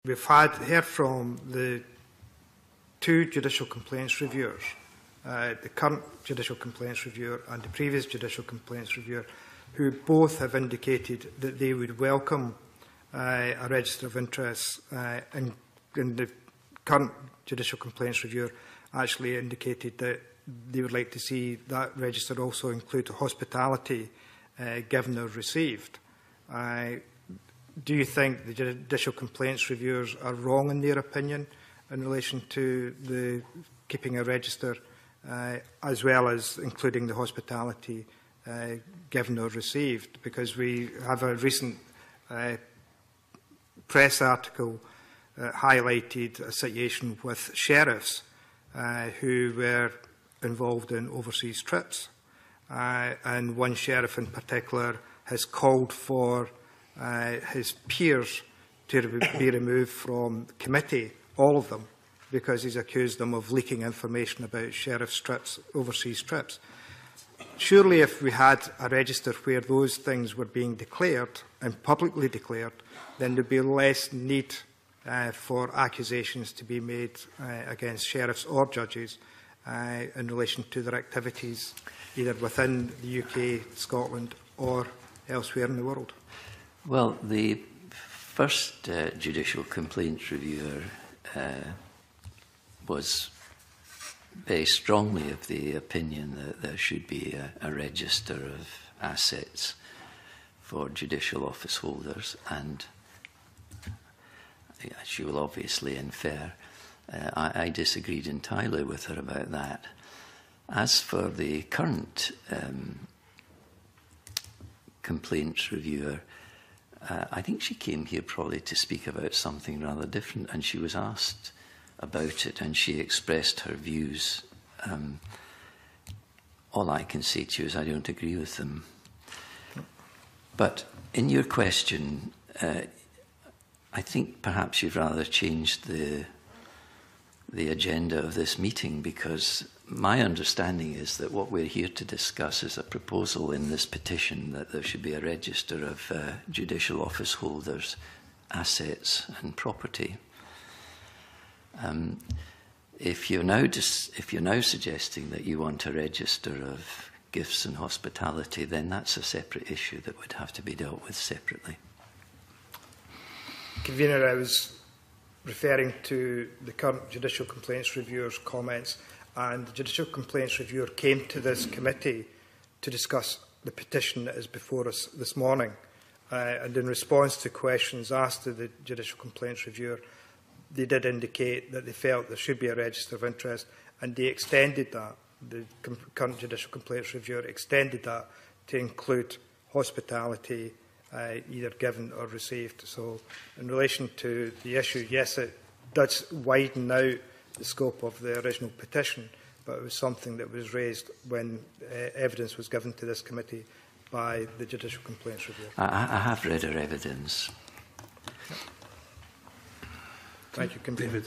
we've heard from the two judicial complaints reviewers, the current judicial complaints reviewer and the previous judicial complaints reviewer, who both have indicated that they would welcome a register of interests, and the current judicial complaints reviewer actually indicated that they would like to see that register also include hospitality given or received. Do you think the judicial complaints reviewers are wrong in their opinion in relation to the keeping a register, as well as including the hospitality given or received? Because we have a recent press article highlighted a situation with sheriffs who were involved in overseas trips. And one sheriff in particular has called for his peers to be removed from the committee, all of them, because he's accused them of leaking information about sheriff's trips, overseas trips. Surely if we had a register where those things were being declared and publicly declared, then there would be less need for accusations to be made against sheriffs or judges in relation to their activities either within the UK, Scotland or elsewhere in the world. Well, the first judicial complaints reviewer was very strongly of the opinion that there should be a register of assets for judicial office holders, and as you will obviously infer, I disagreed entirely with her about that. As for the current complaints reviewer, I think she came here probably to speak about something rather different, and she was asked about it and she expressed her views. All I can say to you is I don't agree with them. But in your question, I think perhaps you've rather changed the agenda of this meeting, because my understanding is that what we're here to discuss is a proposal in this petition that there should be a register of judicial office holders' assets and property. If you're now suggesting that you want a register of gifts and hospitality, then that's a separate issue that would have to be dealt with separately. Convener, I was referring to the current Judicial Complaints Reviewer's comments, and the Judicial Complaints Reviewer came to this committee to discuss the petition that is before us this morning. And in response to questions asked to the Judicial Complaints Reviewer, they did indicate that they felt there should be a register of interest, and they extended that. The current Judicial Complaints Reviewer extended that to include hospitality, either given or received. So in relation to the issue, yes, it does widen out the scope of the original petition, but it was something that was raised when evidence was given to this committee by the Judicial Complaints Reviewer. I have read her evidence. Thank you, Convener.